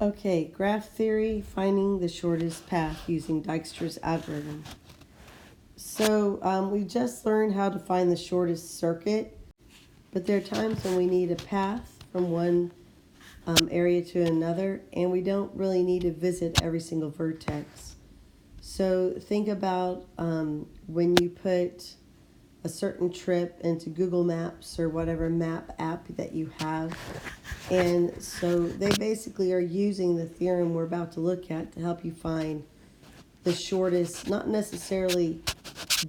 Okay, graph theory, finding the shortest path using Dijkstra's algorithm. So we just learned how to find the shortest circuit, but there are times when we need a path from one area to another, and we don't really need to visit every single vertex. So think about when you put a certain trip into Google Maps or whatever map app that you have. And so they basically are using the theorem we're about to look at to help you find the shortest, not necessarily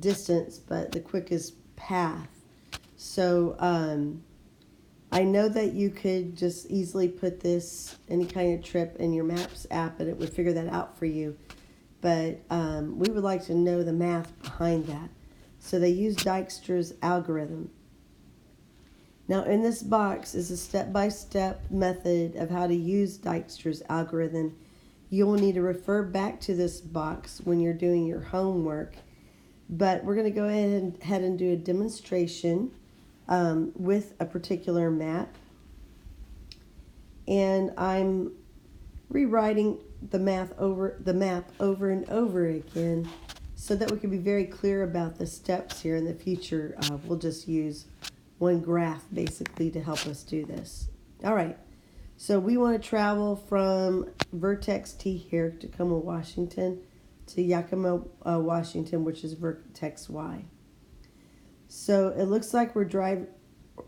distance, but the quickest path. So I know that you could just easily put this, any kind of trip in your Maps app, and it would figure that out for you. But we would like to know the math behind that. So they use Dijkstra's algorithm. Now in this box is a step-by-step method of how to use Dijkstra's algorithm. You will need to refer back to this box when you're doing your homework. But we're going to go ahead and do a demonstration with a particular map. And I'm rewriting the map over and over again so that we can be very clear about the steps here. In the future, we'll just use one graph basically to help us do this. All right, so we want to travel from Vertex T here, Tacoma, Washington, to Yakima, Washington, which is Vertex Y. So it looks like we're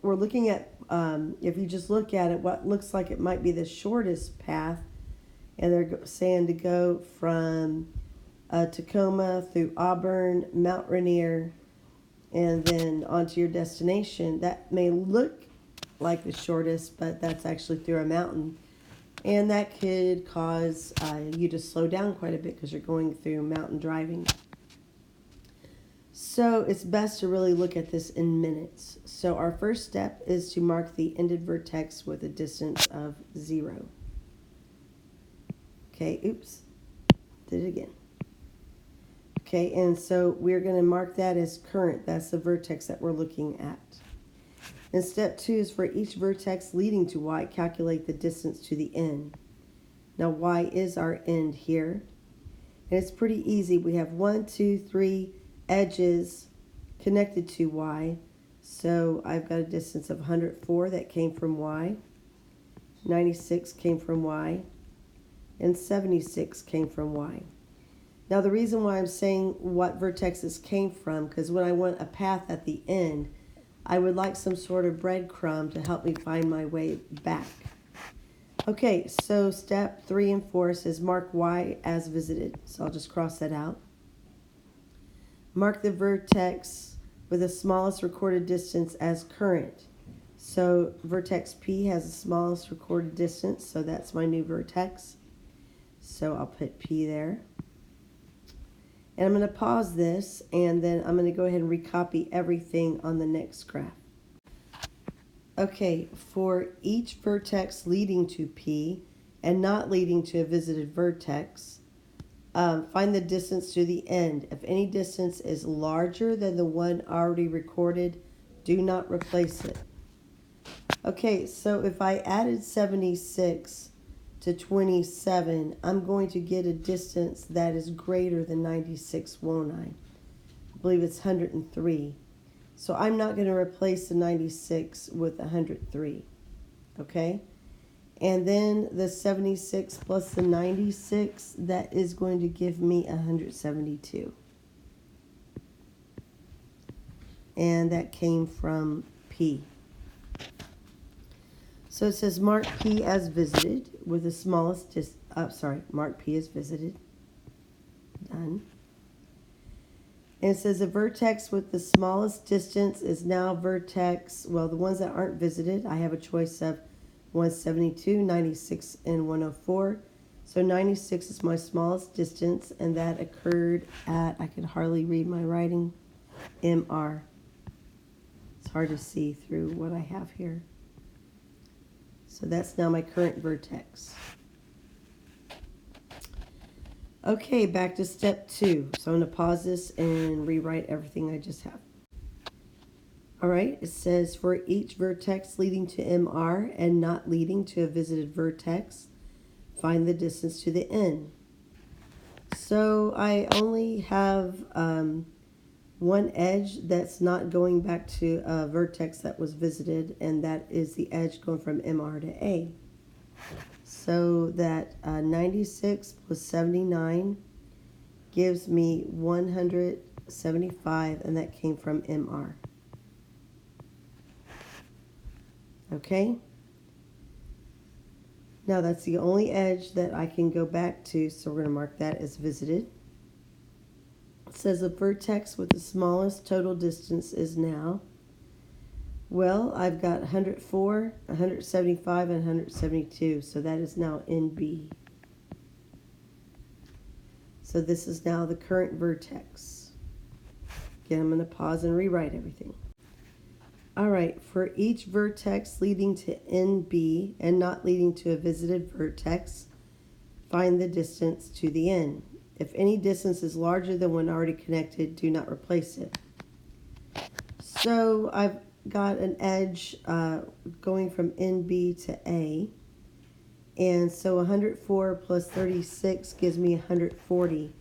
looking at, if you just look at it, what looks like it might be the shortest path, and they're saying to go from Tacoma through Auburn, Mount Rainier, and then onto your destination. That may look like the shortest, but that's actually through a mountain. And that could cause you to slow down quite a bit because you're going through mountain driving. So it's best to really look at this in minutes. So our first step is to mark the ended vertex with a distance of 0. Okay, oops, did it again. Okay, and so we're going to mark that as current. That's the vertex that we're looking at. And step 2 is for each vertex leading to Y, calculate the distance to the end. Now Y is our end here. And it's pretty easy. We have 1, 2, 3 edges connected to Y. So I've got a distance of 104 that came from Y. 96 came from Y. And 76 came from Y. Now the reason why I'm saying what vertexes came from, because when I want a path at the end, I would like some sort of breadcrumb to help me find my way back. Okay, so step 3 and 4 says mark Y as visited. So I'll just cross that out. Mark the vertex with the smallest recorded distance as current. So vertex P has the smallest recorded distance, so that's my new vertex. So I'll put P there. And I'm going to pause this, and then I'm going to go ahead and recopy everything on the next graph. Okay, for each vertex leading to P and not leading to a visited vertex, find the distance to the end. If any distance is larger than the one already recorded, do not replace it. Okay, so if I added 76 to 27, I'm going to get a distance that is greater than 96, won't I? I believe it's 103. So I'm not going to replace the 96 with 103, okay? And then the 76 plus the 96, that is going to give me 172. And that came from P. So it says mark P as visited with the smallest mark P as visited. Done. And it says a vertex with the smallest distance is now vertex, well, the ones that aren't visited, I have a choice of 172, 96, and 104. So 96 is my smallest distance, and that occurred at, I can hardly read my writing, MR. It's hard to see through what I have here. So that's now my current vertex. Okay, back to step 2. So I'm going to pause this and rewrite everything I just have. All right, it says for each vertex leading to MR and not leading to a visited vertex, Find the distance to the N. So I only have one edge that's not going back to a vertex that was visited, and that is the edge going from MR to A. So that 96 plus 79 gives me 175, and that came from MR. Okay? Now that's the only edge that I can go back to, so we're going to mark that as visited. It says the vertex with the smallest total distance is now. Well, I've got 104, 175, and 172, so that is now NB. So this is now the current vertex. Again, I'm going to pause and rewrite everything. All right, for each vertex leading to NB and not leading to a visited vertex, find the distance to the N. If any distance is larger than one already connected, do not replace it. So I've got an edge going from NB to A. And so 104 plus 36 gives me 140.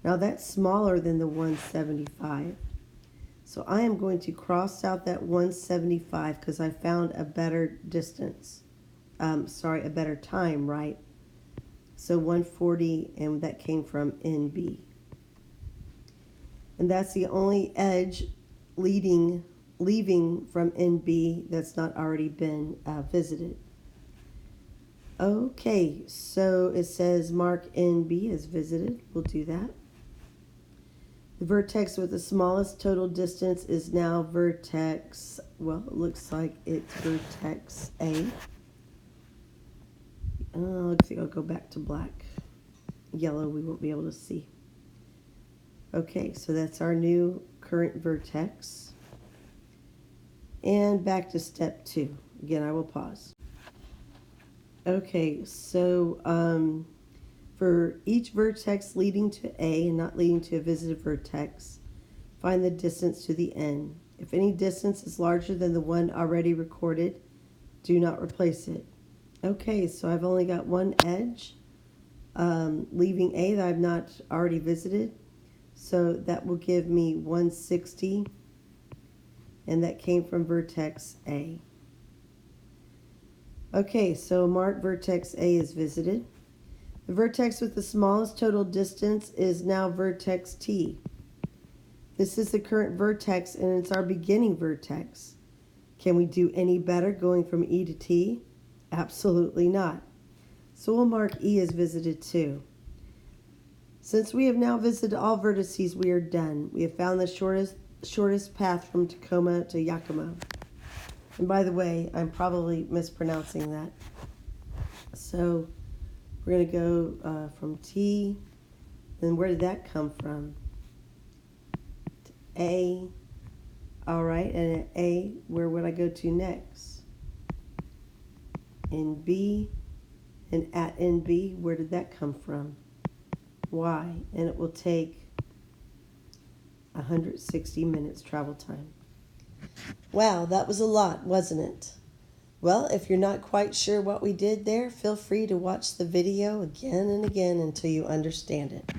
Now that's smaller than the 175. So I am going to cross out that 175 because I found a better distance. A better time, right? So 140, and that came from NB. And that's the only edge leaving from NB that's not already been visited. Okay, so it says mark NB as visited. We'll do that. The vertex with the smallest total distance is now vertex, well, it looks like it's vertex A. Looks like I'll go back to black. Yellow we won't be able to see. Okay, so that's our new current vertex. And back to step 2. Again, I will pause. Okay, so for each vertex leading to A and not leading to a visited vertex, find the distance to the N. If any distance is larger than the one already recorded, do not replace it. Okay, so I've only got one edge leaving A that I've not already visited. So that will give me 160, and that came from vertex A. Okay, so mark vertex A is visited. The vertex with the smallest total distance is now vertex T. This is the current vertex, and it's our beginning vertex. Can we do any better going from E to T? Absolutely not. So we'll mark E as visited too. Since we have now visited all vertices, we are done. We have found the shortest path from Tacoma to Yakima. And by the way, I'm probably mispronouncing that. So we're going to go from T. Then where did that come from? To A. All right, and at A, where would I go to next? In B. And at NB, where did that come from? Y. And it will take 160 minutes travel time. Wow, that was a lot, wasn't it? Well, if you're not quite sure what we did there, feel free to watch the video again and again until you understand it.